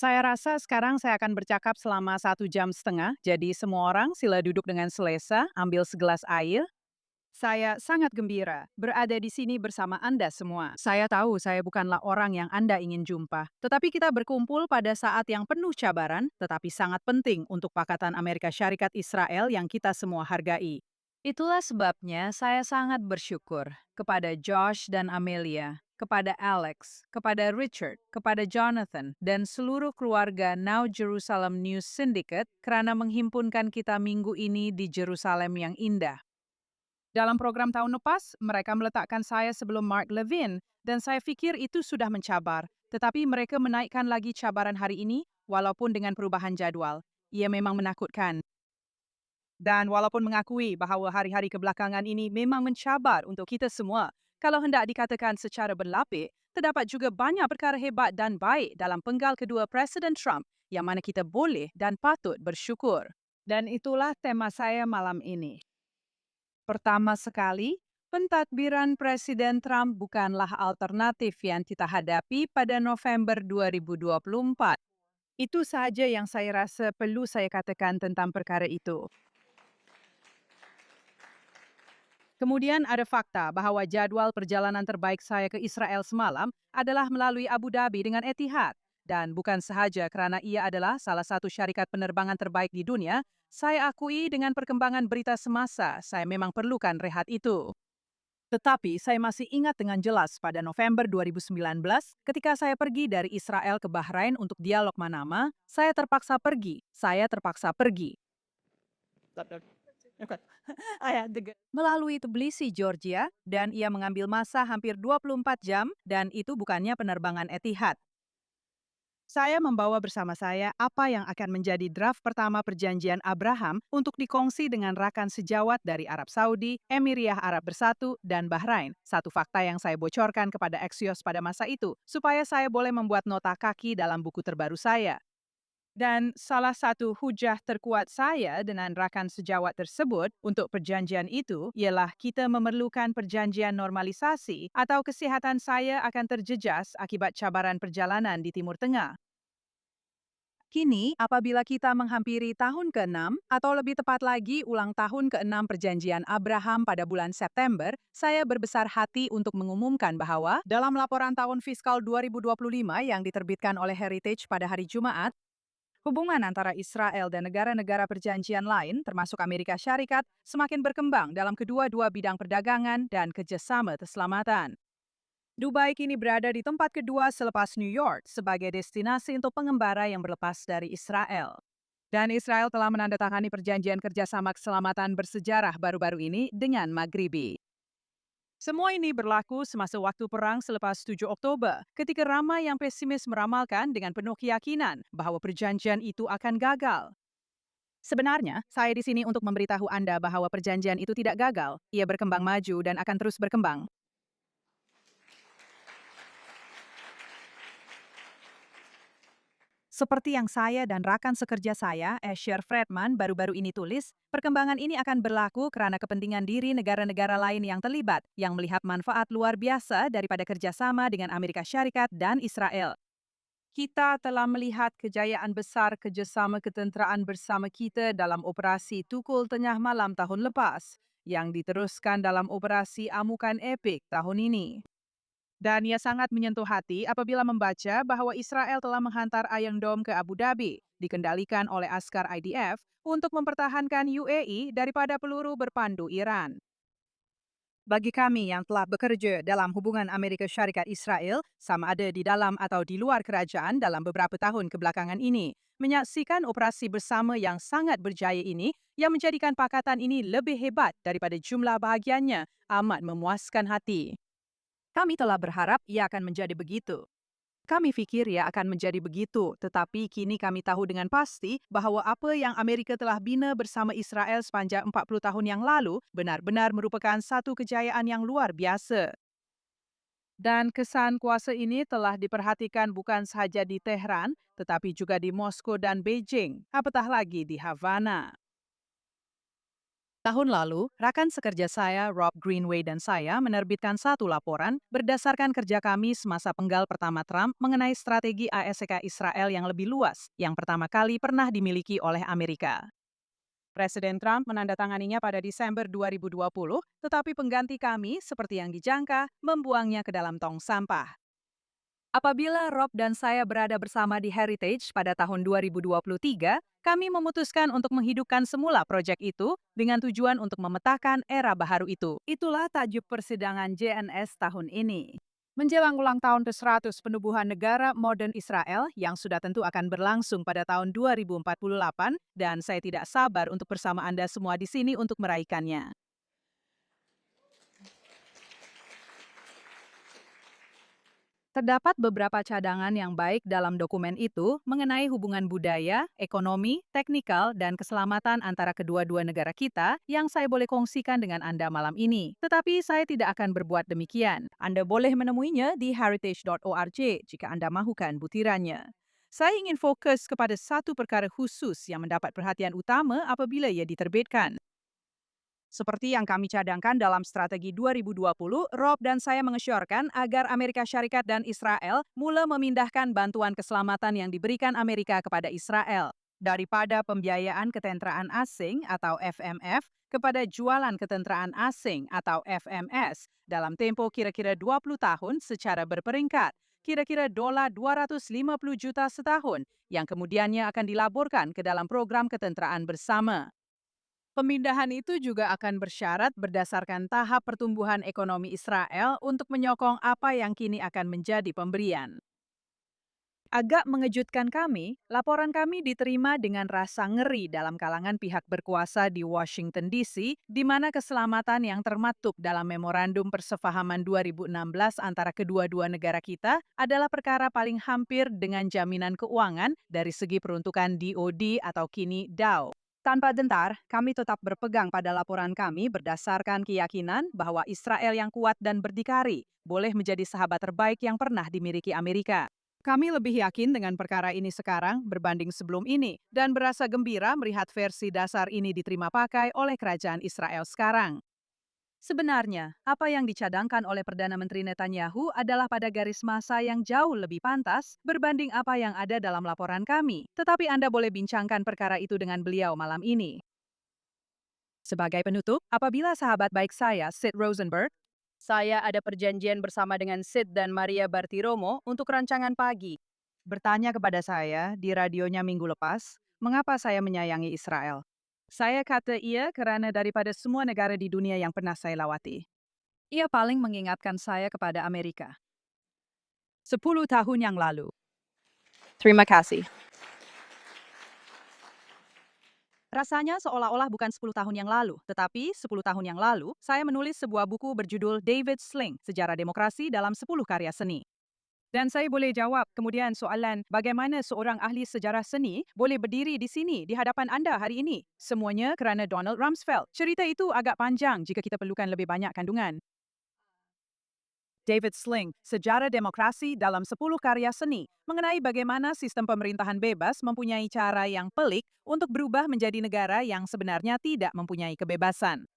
Saya rasa sekarang saya akan bercakap selama 1,5 jam, jadi semua orang sila duduk dengan selesa, ambil segelas air. Saya sangat gembira berada di sini bersama Anda semua. Saya tahu saya bukanlah orang yang Anda ingin jumpa, tetapi kita berkumpul pada saat yang penuh cabaran, tetapi sangat penting untuk Pakatan Amerika Syarikat Israel yang kita semua hargai. Itulah sebabnya saya sangat bersyukur kepada Josh dan Amelia, kepada Alex, kepada Richard, kepada Jonathan, dan seluruh keluarga Now Jerusalem News Syndicate karena menghimpunkan kita minggu ini di Jerusalem yang indah. Dalam program tahun lepas, mereka meletakkan saya sebelum Mark Levin, dan saya pikir itu sudah mencabar. Tetapi mereka menaikkan lagi cabaran hari ini, walaupun dengan perubahan jadwal. Ia memang menakutkan. Dan walaupun mengakui bahawa hari-hari kebelakangan ini memang mencabar untuk kita semua, kalau hendak dikatakan secara berlapik, terdapat juga banyak perkara hebat dan baik dalam penggal kedua Presiden Trump yang mana kita boleh dan patut bersyukur. Dan itulah tema saya malam ini. Pertama sekali, pentadbiran Presiden Trump bukanlah alternatif yang kita hadapi pada November 2024. Itu sahaja yang saya rasa perlu saya katakan tentang perkara itu. Kemudian ada fakta bahawa jadwal perjalanan terbaik saya ke Israel semalam adalah melalui Abu Dhabi dengan Etihad. Dan bukan sahaja kerana ia adalah salah satu syarikat penerbangan terbaik di dunia, saya akui dengan perkembangan berita semasa, saya memang perlukan rehat itu. Tetapi saya masih ingat dengan jelas pada November 2019, ketika saya pergi dari Israel ke Bahrain untuk dialog Manama, saya terpaksa pergi. Melalui Tbilisi, Georgia, dan ia mengambil masa hampir 24 jam, dan itu bukannya penerbangan Etihad. Saya membawa bersama saya apa yang akan menjadi draft pertama perjanjian Abraham untuk dikongsi dengan rakan sejawat dari Arab Saudi, Emiria Arab Bersatu, dan Bahrain. Satu fakta yang saya bocorkan kepada Axios pada masa itu, supaya saya boleh membuat nota kaki dalam buku terbaru saya. Dan salah satu hujah terkuat saya dengan rakan sejawat tersebut untuk perjanjian itu ialah kita memerlukan perjanjian normalisasi atau kesihatan saya akan terjejas akibat cabaran perjalanan di Timur Tengah. Kini, apabila kita menghampiri tahun ke-6, atau lebih tepat lagi ulang tahun ke-6 perjanjian Abraham pada bulan September, saya berbesar hati untuk mengumumkan bahwa dalam laporan tahun fiskal 2025 yang diterbitkan oleh Heritage pada hari Jumat, hubungan antara Israel dan negara-negara perjanjian lain, termasuk Amerika Syarikat, semakin berkembang dalam kedua-dua bidang perdagangan dan kerjasama keselamatan. Dubai kini berada di tempat kedua selepas New York sebagai destinasi untuk pengembara yang berlepas dari Israel. Dan Israel telah menandatangani perjanjian kerjasama keselamatan bersejarah baru-baru ini dengan Maghribi. Semua ini berlaku semasa waktu perang selepas 7 Oktober, ketika ramai yang pesimis meramalkan dengan penuh keyakinan bahawa perjanjian itu akan gagal. Sebenarnya, saya di sini untuk memberitahu Anda bahawa perjanjian itu tidak gagal. Ia berkembang maju dan akan terus berkembang. Seperti yang saya dan rakan sekerja saya, Asher Fredman, baru-baru ini tulis, perkembangan ini akan berlaku karena kepentingan diri negara-negara lain yang terlibat, yang melihat manfaat luar biasa daripada kerjasama dengan Amerika Syarikat dan Israel. Kita telah melihat kejayaan besar kerjasama ketenteraan bersama kita dalam operasi Tukul Tengah Malam tahun lepas, yang diteruskan dalam operasi Amukan Epik tahun ini. Dan ia sangat menyentuh hati apabila membaca bahawa Israel telah menghantar Iron Dome ke Abu Dhabi, dikendalikan oleh askar IDF, untuk mempertahankan UAE daripada peluru berpandu Iran. Bagi kami yang telah bekerja dalam hubungan Amerika Syarikat Israel, sama ada di dalam atau di luar kerajaan dalam beberapa tahun kebelakangan ini, menyaksikan operasi bersama yang sangat berjaya ini yang menjadikan pakatan ini lebih hebat daripada jumlah bahagiannya amat memuaskan hati. Kami telah berharap ia akan menjadi begitu. Kami fikir ia akan menjadi begitu, tetapi kini kami tahu dengan pasti bahawa apa yang Amerika telah bina bersama Israel sepanjang 40 tahun yang lalu benar-benar merupakan satu kejayaan yang luar biasa. Dan kesan kuasa ini telah diperhatikan bukan sahaja di Tehran, tetapi juga di Moskow dan Beijing, apatah lagi di Havana. Tahun lalu, rekan sekerja saya, Rob Greenway dan saya menerbitkan satu laporan berdasarkan kerja kami semasa penggal pertama Trump mengenai strategi ASEK Israel yang lebih luas, yang pertama kali pernah dimiliki oleh Amerika. Presiden Trump menandatanganinya pada Desember 2020, tetapi pengganti kami, seperti yang dijangka, membuangnya ke dalam tong sampah. Apabila Rob dan saya berada bersama di Heritage pada tahun 2023, kami memutuskan untuk menghidupkan semula proyek itu dengan tujuan untuk memetakan era baharu itu. Itulah tajuk persidangan JNS tahun ini. Menjelang ulang tahun ke-100 penubuhan negara modern Israel yang sudah tentu akan berlangsung pada tahun 2048, dan saya tidak sabar untuk bersama Anda semua di sini untuk meraihkannya. Terdapat beberapa cadangan yang baik dalam dokumen itu mengenai hubungan budaya, ekonomi, teknikal, dan keselamatan antara kedua-dua negara kita yang saya boleh kongsikan dengan Anda malam ini. Tetapi saya tidak akan berbuat demikian. Anda boleh menemuinya di heritage.org jika Anda mahukan butirannya. Saya ingin fokus kepada satu perkara khusus yang mendapat perhatian utama apabila ia diterbitkan. Seperti yang kami cadangkan dalam strategi 2020, Rob dan saya mengesyorkan agar Amerika Syarikat dan Israel mula memindahkan bantuan keselamatan yang diberikan Amerika kepada Israel daripada pembiayaan ketenteraan asing atau FMF kepada jualan ketenteraan asing atau FMS dalam tempo kira-kira 20 tahun secara berperingkat, kira-kira dolar 250 juta setahun yang kemudiannya akan dilaburkan ke dalam program ketenteraan bersama. Pemindahan itu juga akan bersyarat berdasarkan tahap pertumbuhan ekonomi Israel untuk menyokong apa yang kini akan menjadi pemberian. Agak mengejutkan kami, laporan kami diterima dengan rasa ngeri dalam kalangan pihak berkuasa di Washington DC, di mana keselamatan yang termaktub dalam Memorandum Persefahaman 2016 antara kedua-dua negara kita adalah perkara paling hampir dengan jaminan keuangan dari segi peruntukan DoD atau kini DAO. Tanpa gentar, kami tetap berpegang pada laporan kami berdasarkan keyakinan bahwa Israel yang kuat dan berdikari boleh menjadi sahabat terbaik yang pernah dimiliki Amerika. Kami lebih yakin dengan perkara ini sekarang berbanding sebelum ini dan berasa gembira melihat versi dasar ini diterima pakai oleh kerajaan Israel sekarang. Sebenarnya, apa yang dicadangkan oleh Perdana Menteri Netanyahu adalah pada garis masa yang jauh lebih pantas berbanding apa yang ada dalam laporan kami. Tetapi Anda boleh bincangkan perkara itu dengan beliau malam ini. Sebagai penutup, apabila sahabat baik saya, Sid Rosenberg, saya ada perjanjian bersama dengan Sid dan Maria Bartiromo untuk rancangan pagi. Bertanya kepada saya di radionya minggu lepas, mengapa saya menyayangi Israel. Saya kata iya karena daripada semua negara di dunia yang pernah saya lawati, ia paling mengingatkan saya kepada Amerika. 10 tahun yang lalu. Terima kasih. Rasanya seolah-olah bukan 10 tahun yang lalu, tetapi 10 tahun yang lalu, saya menulis sebuah buku berjudul David Sling, Sejarah Demokrasi dalam 10 Karya Seni. Dan saya boleh jawab kemudian soalan bagaimana seorang ahli sejarah seni boleh berdiri di sini di hadapan anda hari ini. Semuanya kerana Donald Rumsfeld. Cerita itu agak panjang jika kita perlukan lebih banyak kandungan. David Sling, Sejarah Demokrasi dalam 10 Karya Seni, mengenai bagaimana sistem pemerintahan bebas mempunyai cara yang pelik untuk berubah menjadi negara yang sebenarnya tidak mempunyai kebebasan.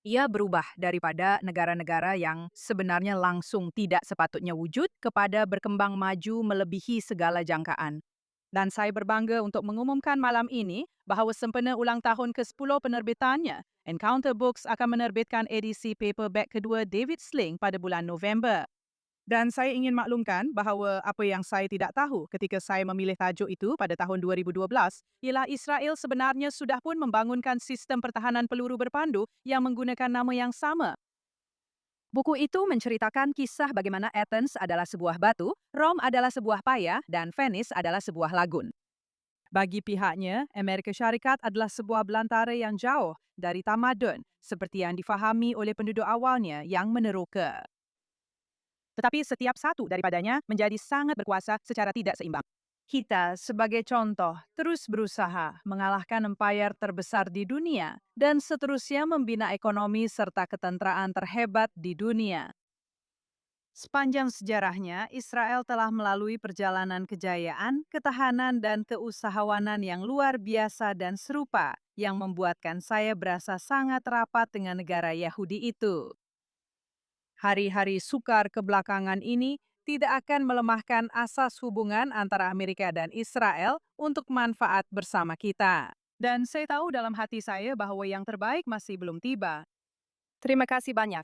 Ia berubah daripada negara-negara yang sebenarnya langsung tidak sepatutnya wujud kepada berkembang maju melebihi segala jangkaan. Dan saya berbangga untuk mengumumkan malam ini bahawa sempena ulang tahun ke-10 penerbitannya, Encounter Books akan menerbitkan edisi paperback kedua David Sling pada bulan November. Dan saya ingin maklumkan bahawa apa yang saya tidak tahu ketika saya memilih tajuk itu pada tahun 2012 ialah Israel sebenarnya sudah pun membangunkan sistem pertahanan peluru berpandu yang menggunakan nama yang sama. Buku itu menceritakan kisah bagaimana Athens adalah sebuah batu, Rome adalah sebuah paya, dan Venice adalah sebuah lagun. Bagi pihaknya, Amerika Syarikat adalah sebuah belantara yang jauh dari tamadun, seperti yang difahami oleh penduduk awalnya yang meneroka. Tetapi setiap satu daripadanya menjadi sangat berkuasa secara tidak seimbang. Kita, sebagai contoh, terus berusaha mengalahkan empayar terbesar di dunia dan seterusnya membina ekonomi serta ketenteraan terhebat di dunia. Sepanjang sejarahnya, Israel telah melalui perjalanan kejayaan, ketahanan, dan keusahawanan yang luar biasa dan serupa yang membuatkan saya berasa sangat rapat dengan negara Yahudi itu. Hari-hari sukar kebelakangan ini tidak akan melemahkan asas hubungan antara Amerika dan Israel untuk manfaat bersama kita. Dan saya tahu dalam hati saya bahwa yang terbaik masih belum tiba. Terima kasih banyak.